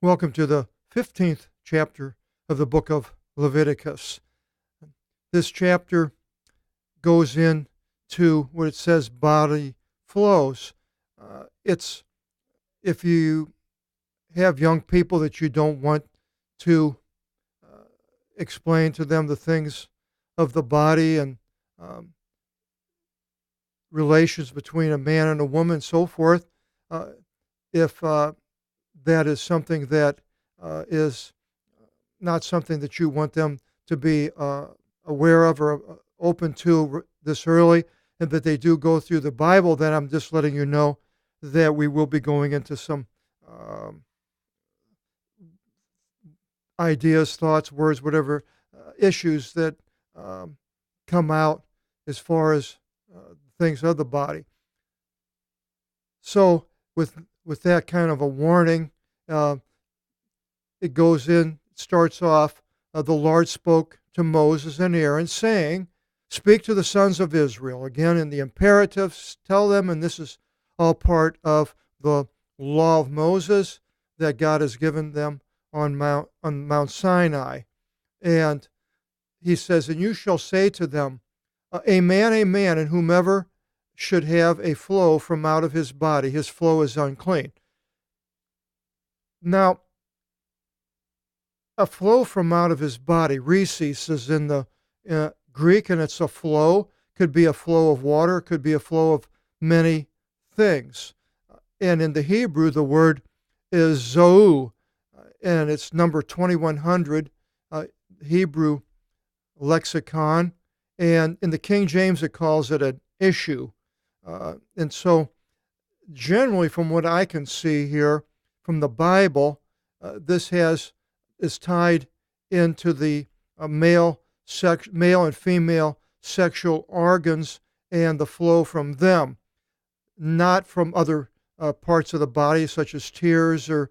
Welcome to the 15th chapter of the book of Leviticus. This chapter goes into what it says body flows. It's if you have young people that you don't want to explain to them the things of the body and relations between a man and a woman and so forth, if that is something that is not something that you want them to be aware of or open to this early, and that they do go through the Bible, then I'm just letting you know that we will be going into some ideas, thoughts, words, whatever issues that come out as far as things of the body. So with that kind of a warning, it goes in, starts off, the Lord spoke to Moses and Aaron, saying, speak to the sons of Israel. Again, in the imperatives, tell them, and this is all part of the law of Moses that God has given them on Mount Sinai. And he says, and you shall say to them, a man, and whomever should have a flow from out of his body, his flow is unclean. Now, a flow from out of his body, rhesis is in the Greek, and it's a flow. Could be a flow of water, could be a flow of many things. And in the Hebrew, the word is zoe, and it's number 2100, Hebrew lexicon. And in the King James, it calls it an issue. And so, generally, from what I can see here from the Bible, this is tied into the male and female sexual organs and the flow from them, not from other parts of the body, such as tears or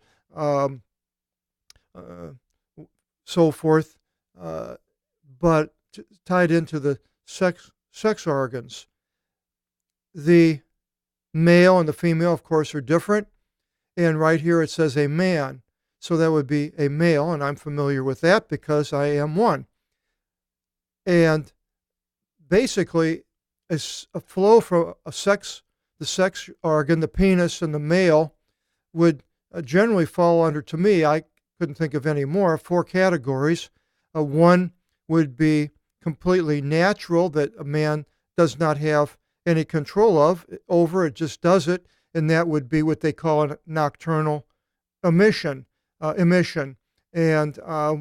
so forth, but tied into the sex organs. The male and the female, of course, are different. And right here it says a man. So that would be a male, and I'm familiar with that because I am one. And basically, a flow from the sex organ, the penis and the male, would generally fall under, to me, I couldn't think of any more, 4 categories. One would be completely natural, that a man does not have any control over, it just does it, and that would be what they call a nocturnal emission, and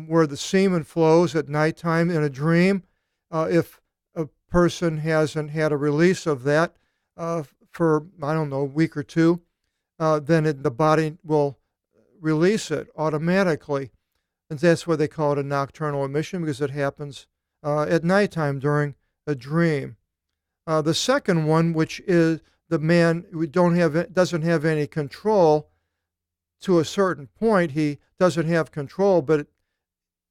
where the semen flows at nighttime in a dream. If a person hasn't had a release of that for, I don't know, a week or two, then the body will release it automatically. And that's why they call it a nocturnal emission, because it happens at nighttime during a dream. The second one, which is the man who doesn't have any control. To a certain point, he doesn't have control, but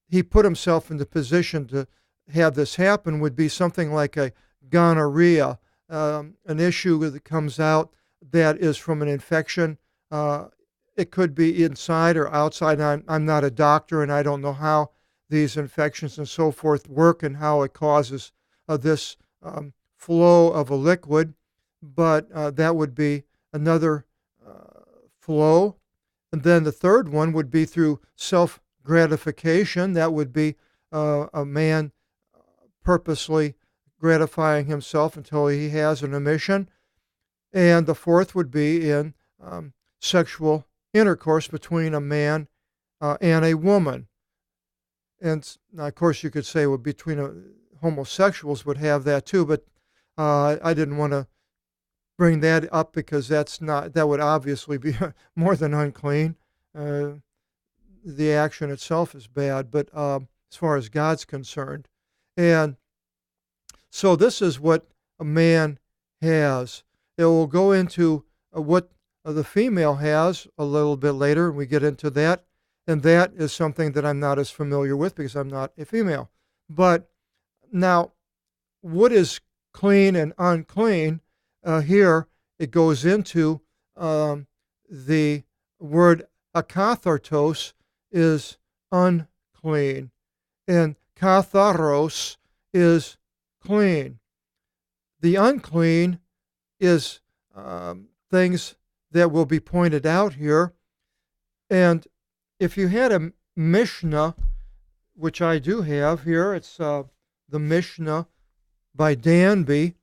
he put himself in the position to have this happen, would be something like a gonorrhea, an issue that comes out that is from an infection. It could be inside or outside. I'm not a doctor, and I don't know how these infections and so forth work and how it causes this flow of a liquid, but that would be another flow. And then the third one would be through self-gratification. That would be a man purposely gratifying himself until he has an emission. And the fourth would be in sexual intercourse between a man and a woman. And now, of course, you could say, well, between homosexuals would have that too, but I didn't want to bring that up because that would obviously be more than unclean. The action itself is bad, but as far as God's concerned. And so this is what a man has. It will go into what the female has a little bit later, and we get into that. And that is something that I'm not as familiar with because I'm not a female. But now, what is clean and unclean? Here it goes into the word akathartos is unclean, and katharos is clean. The unclean is things that will be pointed out here. And if you had a Mishnah, which I do have here, it's the Mishnah by Danby,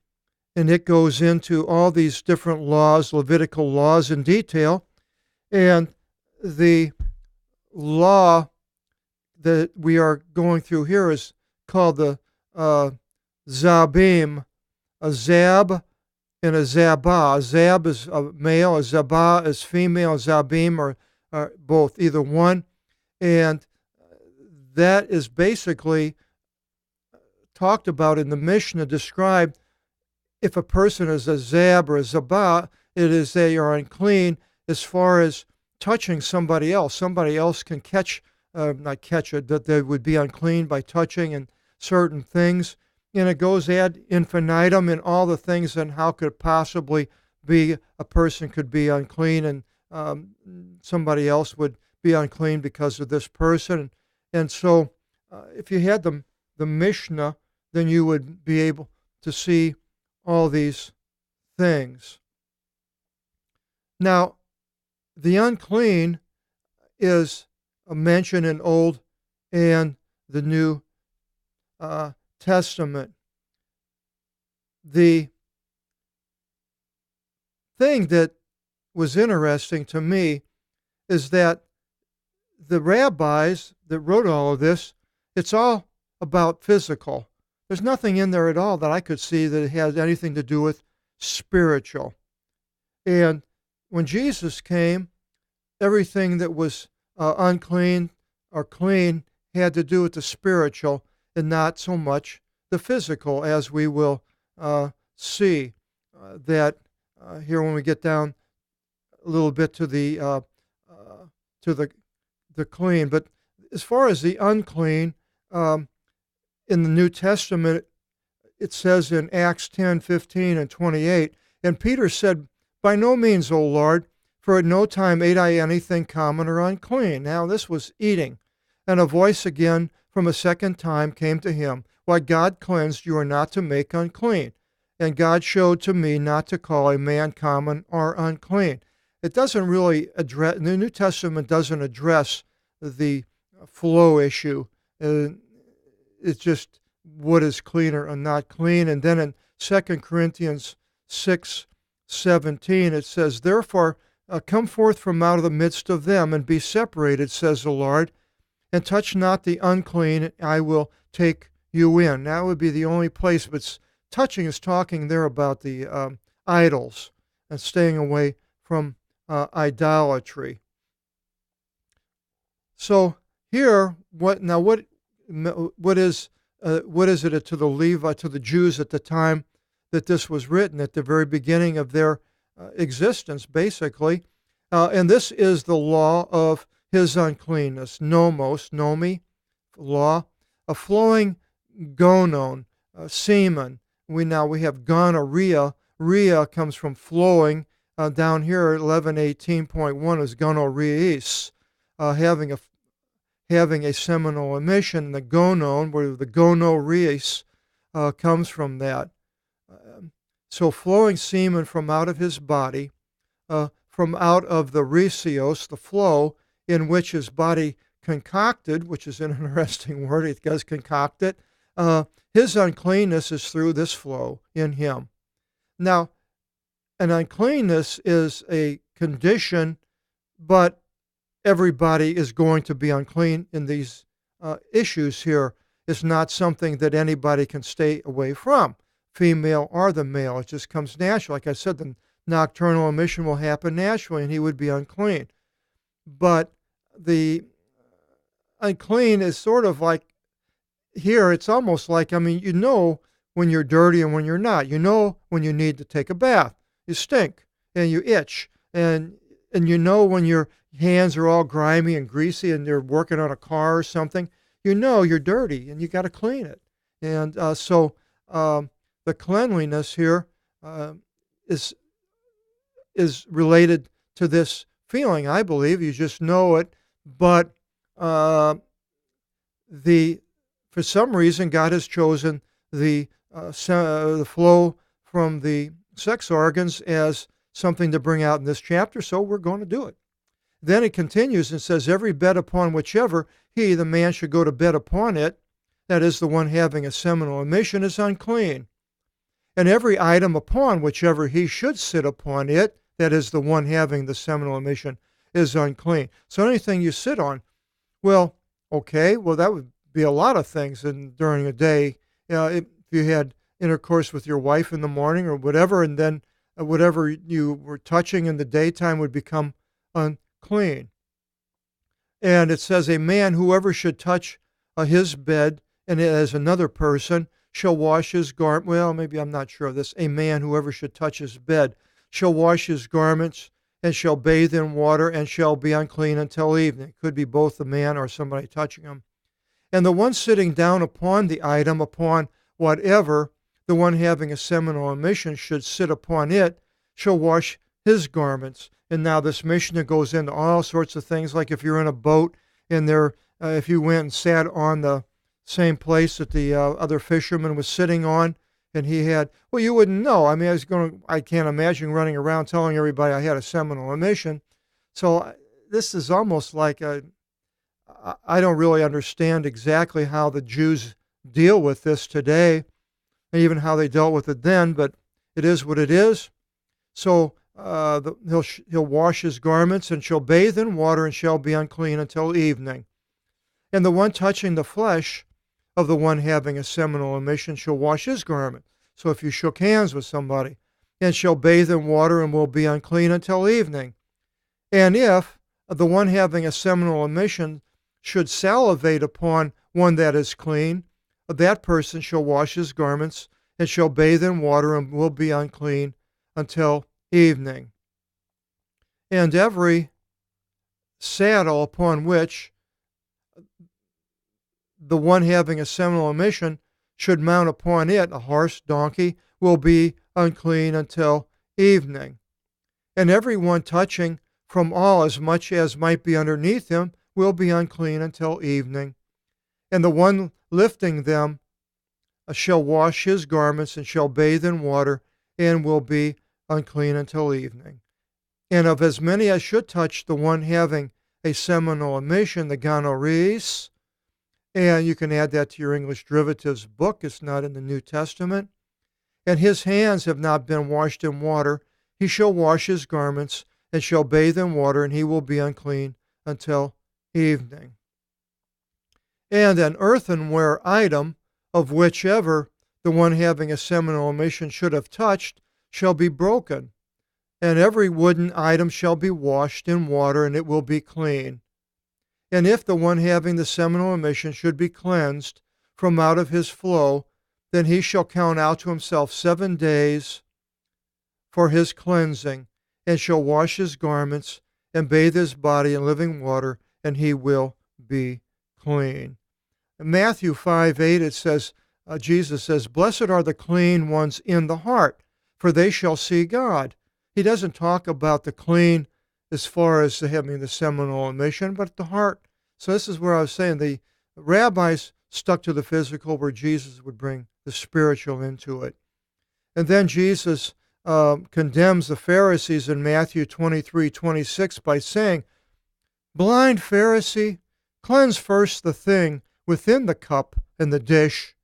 and it goes into all these different laws, Levitical laws in detail. And the law that we are going through here is called the Zabim, a Zab and a Zabah. A Zab is a male, a Zabah is female, Zabim are both, either one. And that is basically talked about in the Mishnah, described if a person is a Zab or a Zabah, it is they are unclean as far as touching somebody else. Somebody else can not catch it, but they would be unclean by touching and certain things. And it goes ad infinitum in all the things and how could it possibly be a person could be unclean and somebody else would be unclean because of this person. And so if you had the Mishnah, then you would be able to see all these things. Now, the unclean is mentioned in Old and the New Testament. The thing that was interesting to me is that the rabbis that wrote all of this, it's all about physical. There's nothing in there at all that I could see that it has anything to do with spiritual. And when Jesus came, everything that was unclean or clean had to do with the spiritual and not so much the physical, as we will see that here when we get down a little bit to the clean. But as far as the unclean, in the New Testament, it says in Acts 10:15 and 28, and Peter said, "By no means, O Lord, for at no time ate I anything common or unclean." Now this was eating. And a voice again from a second time came to him, "What God cleansed, you are not to make unclean." And God showed to me not to call a man common or unclean. It doesn't really address, the New Testament doesn't address the flow issue. It's just what is clean or not clean. And then in 2 Corinthians 6:17, it says, "Therefore come forth from out of the midst of them, and be separated, says the Lord, and touch not the unclean, and I will take you in." That would be the only place, but touching is talking there about the idols and staying away from idolatry. So here, what is it to the Levite, to the Jews at the time that this was written, at the very beginning of their existence, basically? And this is the law of his uncleanness, nomos, nomi, law, a flowing gonon, semen. We have gonorrhea. Rhea comes from flowing. Down here, 11:18.1 is gonorrheis, having a seminal emission. The gonon, where the gonorrheis comes from that. So flowing semen from out of his body, from out of the rheisios, the flow in which his body concocted, which is an interesting word, it does concoct it. His uncleanness is through this flow in him. Now, an uncleanness is a condition, but everybody is going to be unclean in these issues here. It's not something that anybody can stay away from, female or the male. It just comes natural. Like I said, the nocturnal emission will happen naturally, and he would be unclean. But the unclean is sort of like, here it's almost like, you know when you're dirty and when you're not. You know when you need to take a bath. You stink and you itch, and you know when your hands are all grimy and greasy and you're working on a car or something. You know you're dirty and you got to clean it. And so the cleanliness here is related to this feeling, I believe. You just know it. But uh, for some reason, God has chosen the flow from the sex organs as something to bring out in this chapter, so we're going to do it. Then it continues and says, every bed upon whichever he, the man, should go to bed upon it, that is, the one having a seminal emission, is unclean. And every item upon whichever he should sit upon it, that is, the one having the seminal emission, is unclean. So anything you sit on, well, okay, well, that would be a lot of things during a day. If you had intercourse with your wife in the morning or whatever, and then whatever you were touching in the daytime would become unclean. And it says, a man, whoever should touch his bed, and as another person, shall wash his garment. Well, maybe I'm not sure of this. A man, whoever should touch his bed, shall wash his garments, and shall bathe in water, and shall be unclean until evening. It could be both the man or somebody touching him. And the one sitting down upon the item, upon whatever the one having a seminal emission should sit upon it, shall wash his garments. And now this Mishnah goes into all sorts of things, like if you're in a boat and if you went and sat on the same place that the other fisherman was sitting on, and he had, well, you wouldn't know. I mean, I can't imagine running around telling everybody I had a seminal emission. So this is almost like I don't really understand exactly how the Jews deal with this today, and even how they dealt with it then, but it is what it is. So he'll wash his garments, and shall bathe in water, and shall be unclean until evening. And the one touching the flesh of the one having a seminal emission shall wash his garment. So if you shook hands with somebody, and shall bathe in water, and will be unclean until evening. And if the one having a seminal emission should salivate upon one that is clean, that person shall wash his garments, and shall bathe in water, and will be unclean until evening. And every saddle upon which the one having a seminal emission should mount upon it, a horse, donkey, will be unclean until evening. And every one touching from all as much as might be underneath him will be unclean until evening. And the one lifting them shall wash his garments, and shall bathe in water, and will be unclean until evening. And of as many as should touch the one having a seminal emission, the gonorrhees, and you can add that to your English derivatives book, it's not in the New Testament, and his hands have not been washed in water, he shall wash his garments, and shall bathe in water, and he will be unclean until evening. And an earthenware item, of whichever the one having a seminal emission should have touched, shall be broken. And every wooden item shall be washed in water, and it will be clean. And if the one having the seminal emission should be cleansed from out of his flow, then he shall count out to himself 7 days for his cleansing, and shall wash his garments, and bathe his body in living water, and he will be clean. In Matthew 5:8, it says, Jesus says, blessed are the clean ones in the heart, for they shall see God. He doesn't talk about the clean as far as having the seminal emission, but the heart. So this is where I was saying the rabbis stuck to the physical, where Jesus would bring the spiritual into it. And then Jesus condemns the Pharisees in Matthew 23:26 by saying, blind Pharisee, cleanse first the thing within the cup and the dish,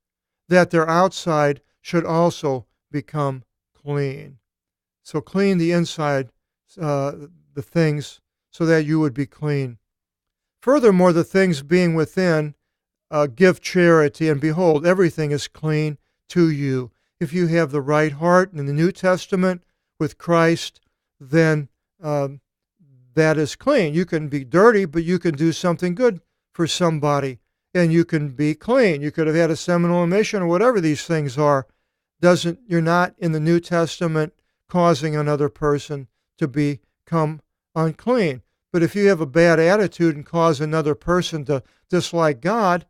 that their outside should also become clean. So clean the inside, the things, so that you would be clean. Furthermore, the things being within give charity, and behold, everything is clean to you. If you have the right heart in the New Testament with Christ, then that is clean. You can be dirty, but you can do something good for somebody, and you can be clean. You could have had a seminal emission or whatever these things are. You're not in the New Testament causing another person to become unclean. But if you have a bad attitude and cause another person to dislike God,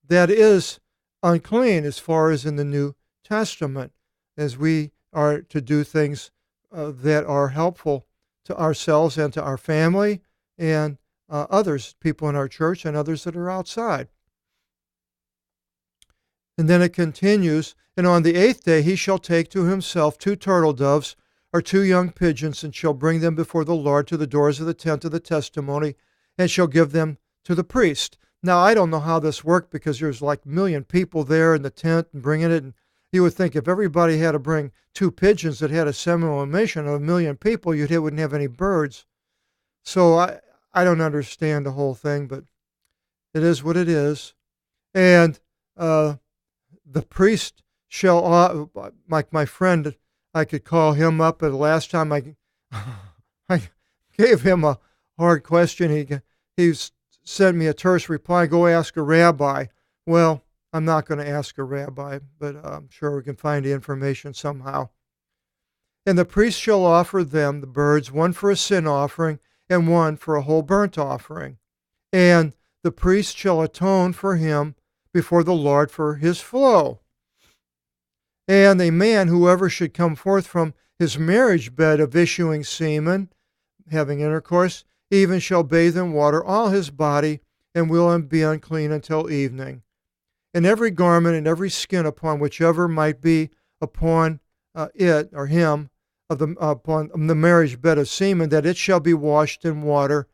that is unclean as far as in the New Testament, as we are to do things that are helpful to ourselves and to our family and others, people in our church and others that are outside. And then it continues, and on the 8th day he shall take to himself 2 turtle doves or 2 young pigeons, and shall bring them before the Lord to the doors of the tent of the testimony, and shall give them to the priest. Now, I don't know how this worked, because there's like 1 million people there in the tent and bringing it, and you would think if everybody had to bring 2 pigeons that had a similar mission of 1 million people, you wouldn't have any birds. So I don't understand the whole thing, but it is what it is. And the priest shall, like my friend, I could call him up, but the last time I gave him a hard question, he sent me a terse reply, go ask a rabbi. Well, I'm not going to ask a rabbi, but I'm sure we can find the information somehow. And the priest shall offer them, the birds, one for a sin offering and one for a whole burnt offering. And the priest shall atone for him before the Lord for his flow. And a man, whoever should come forth from his marriage bed of issuing semen, having intercourse, even shall bathe in water all his body, and will be unclean until evening. And every garment and every skin upon whichever might be upon it or him upon the marriage bed of semen, that it shall be washed in water,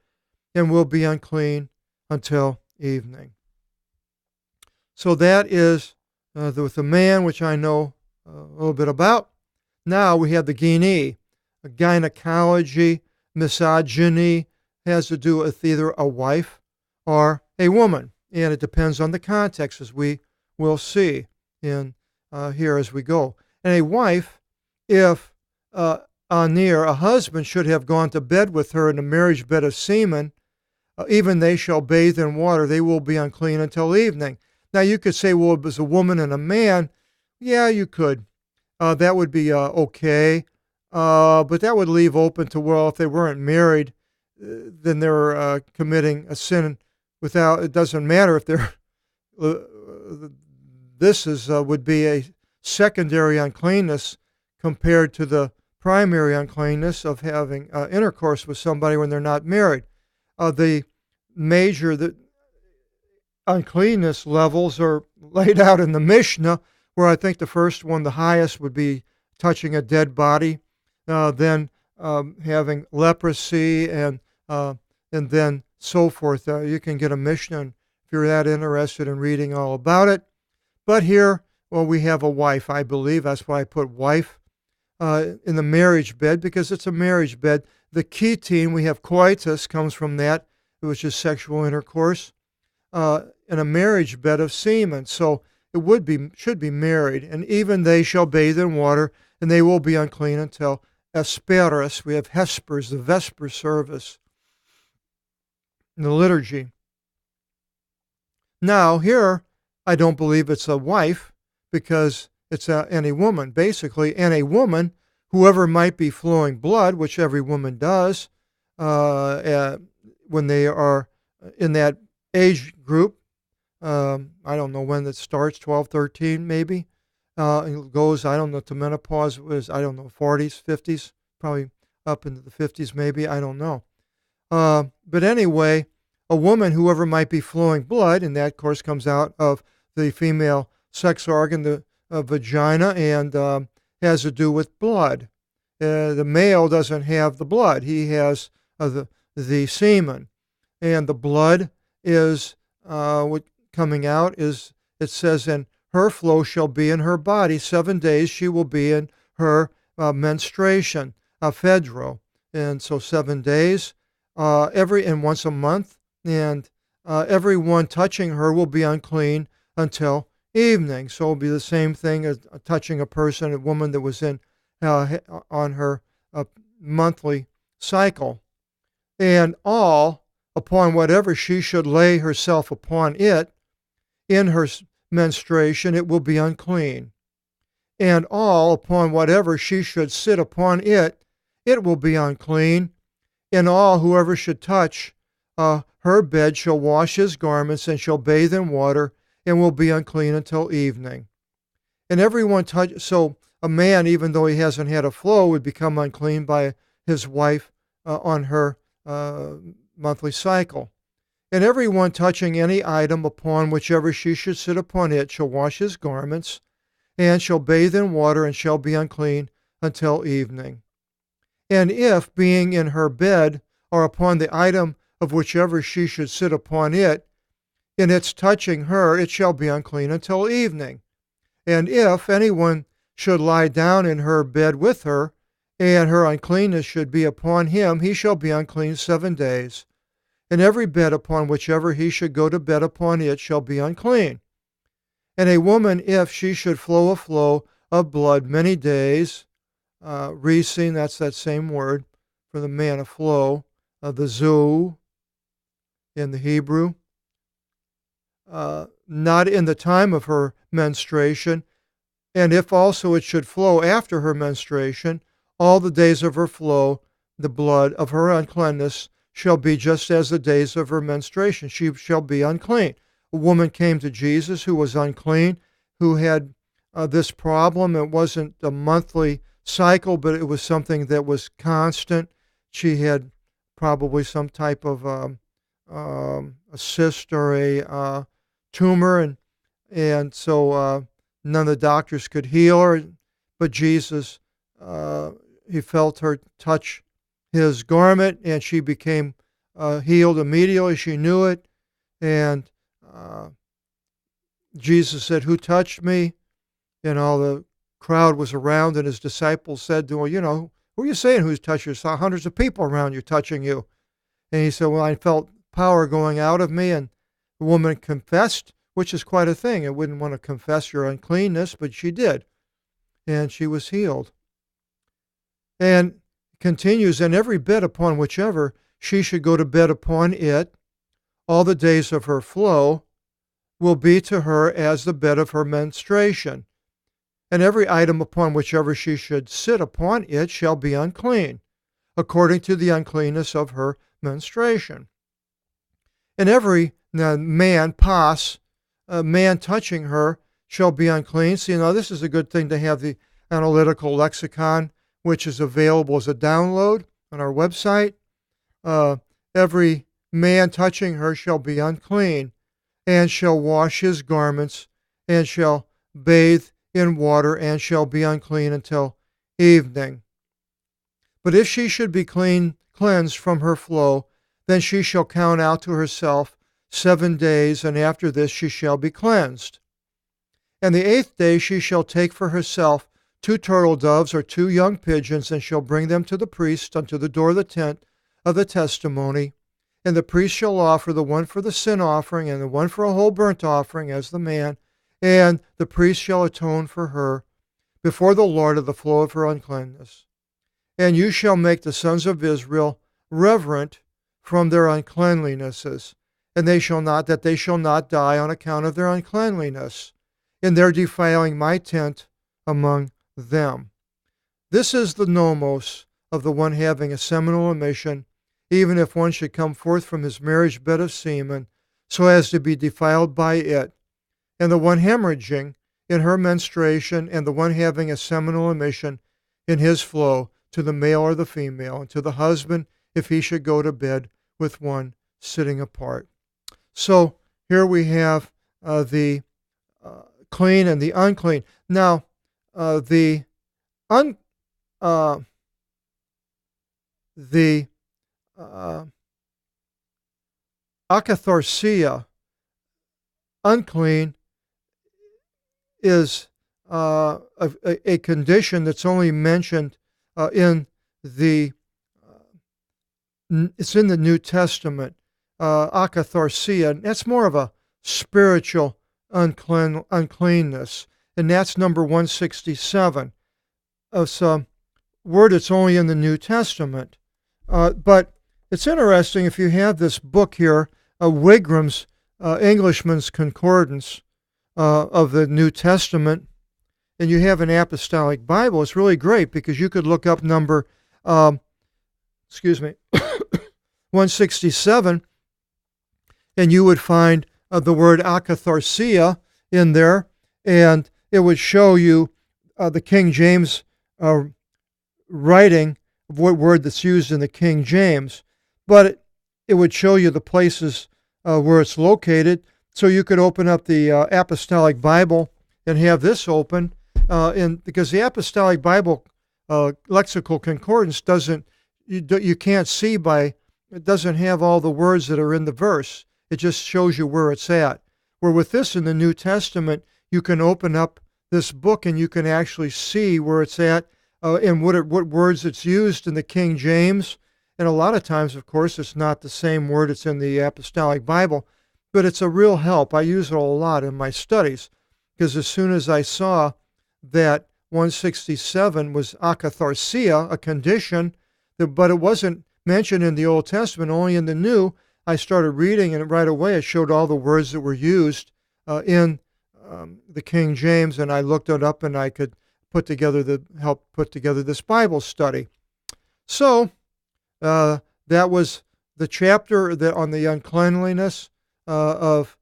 and will be unclean until evening. So that is with the man, which I know a little bit about. Now we have the gynae. Gynecology, misogyny has to do with either a wife or a woman, and it depends on the context, as we will see in here as we go. And a wife, if near a husband should have gone to bed with her in the marriage bed of semen, even they shall bathe in water, they will be unclean until evening. Now you could say, well, it was a woman and a man. Yeah, you could. That would be okay. But that would leave open to, well, if they weren't married, then they're committing a sin without, it doesn't matter if they're, would be a secondary uncleanness compared to the primary uncleanness of having intercourse with somebody when they're not married. The uncleanness levels are laid out in the Mishnah, where I think the first one, the highest, would be touching a dead body, then having leprosy, and then so forth. You can get a Mishnah if you're that interested in reading all about it. But here, well, we have a wife, I believe. That's why I put wife in the marriage bed, because it's a marriage bed. The ketene, we have coitus, comes from that, which is sexual intercourse, in a marriage bed of semen. So it should be married. And even they shall bathe in water, and they will be unclean until Asperis. We have Hespers, the Vesper service in the liturgy. Now here, I don't believe it's a wife, because it's any woman, basically. And a woman, whoever might be flowing blood, which every woman does, when they are in that age group, I don't know when that starts, 12, 13 maybe. It goes, I don't know, to menopause was, I don't know, 40s, 50s, probably up into the 50s maybe, I don't know. But anyway, a woman, whoever might be flowing blood, and that, of course, comes out of the female sex organ, the vagina, and has to do with blood. The male doesn't have the blood. He has the semen. And the blood is, what coming out is, it says, and her flow shall be in her body. 7 days she will be in her menstruation, phedro. And so 7 days, and once a month, and everyone touching her will be unclean until evening. So it'll be the same thing as touching a person, a woman that was in on her monthly cycle. And all, upon whatever she should lay herself upon it in her menstruation, it will be unclean. And all, upon whatever she should sit upon it, it will be unclean. And all, whoever should touch her bed shall wash his garments, and shall bathe in water, and will be unclean until evening. And everyone so a man, even though he hasn't had a flow, would become unclean by his wife on her monthly cycle. And every one touching any item upon whichever she should sit upon it shall wash his garments, and shall bathe in water, and shall be unclean until evening. And if, being in her bed, or upon the item of whichever she should sit upon it, in its touching her, it shall be unclean until evening. And if anyone should lie down in her bed with her, and her uncleanness should be upon him, he shall be unclean 7 days. And every bed upon whichever he should go to bed upon it shall be unclean. And a woman, if she should flow a flow of blood many days, resing, that's that same word for the man, a flow, the zoo in the Hebrew, not in the time of her menstruation, and if also it should flow after her menstruation, all the days of her flow, the blood of her uncleanness shall be just as the days of her menstruation. She shall be unclean. A woman came to Jesus who was unclean, who had this problem. It wasn't a monthly cycle, but it was something that was constant. She had probably some type of a cyst or a tumor, and so none of the doctors could heal her. But Jesus, he felt her touch his garment, and she became healed immediately. She knew it, and Jesus said, "Who touched me?" And all the crowd was around, and his disciples said to him, "Who are you saying who's touched you? I saw hundreds of people around you touching you." And he said, "Well, I felt power going out of me." And the woman confessed, which is quite a thing. I wouldn't want to confess your uncleanness, but she did. And she was healed. And continues, and every bed upon whichever she should go to bed upon it, all the days of her flow will be to her as the bed of her menstruation. And every item upon whichever she should sit upon it shall be unclean, according to the uncleanness of her menstruation. And every man, pas, a man touching her, shall be unclean. See, now this is a good thing to have the analytical lexicon, which is available as a download on our website. Every man touching her shall be unclean, and shall wash his garments, and shall bathe in water, and shall be unclean until evening. But if she should be cleansed from her flow, then she shall count out to herself 7 days, and after this she shall be cleansed. And the 8th day she shall take for herself 2 turtle doves or 2 young pigeons, and shall bring them to the priest unto the door of the tent of the testimony. And the priest shall offer the one for the sin offering, and the one for a whole burnt offering as the man, and the priest shall atone for her before the Lord of the flow of her uncleanness. And you shall make the sons of Israel reverent from their uncleanlinesses, and they shall not die on account of their uncleanliness, in their defiling my tent among them. This is the nomos of the one having a seminal emission, even if one should come forth from his marriage bed of semen, so as to be defiled by it, and the one hemorrhaging in her menstruation, and the one having a seminal emission in his flow, to the male or the female, and to the husband, if he should go to bed with one sitting apart. So here we have the clean and the unclean. Now, the akatharsia, unclean, is a condition that's only mentioned in the it's in the New Testament. Akatharsia, that's more of a spiritual uncleanness, and that's number 167. It's a word that's only in the New Testament. But it's interesting, if you have this book here, Wigram's Englishman's Concordance of the New Testament, and you have an Apostolic Bible, it's really great because you could look up number 167, and you would find the word akatharsia in there, and it would show you the King James writing what word that's used in the King James, but it would show you the places where it's located. So you could open up the Apostolic Bible and have this open, because the Apostolic Bible lexical concordance you can't see it doesn't have all the words that are in the verse. It just shows you where it's at. Where with this in the New Testament, you can open up this book and you can actually see where it's at and what words it's used in the King James. And a lot of times, of course, it's not the same word it's in the Apostolic Bible, but it's a real help. I use it a lot in my studies, because as soon as I saw that 167 was akatharsia, a condition, but it wasn't mentioned in the Old Testament, only in the New, I started reading, and right away it showed all the words that were used in the King James, and I looked it up, and I could help put together this Bible study. So that was the chapter on the uncleanliness of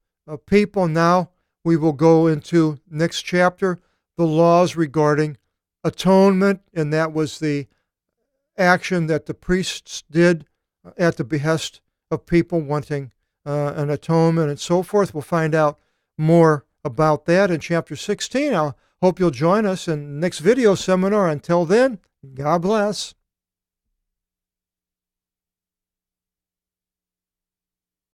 people. Now we will go into next chapter, the laws regarding atonement, and that was the action that the priests did at the behest of people wanting an atonement and so forth. We'll find out more about that in chapter 16. I hope you'll join us in the next video seminar. Until then, God bless.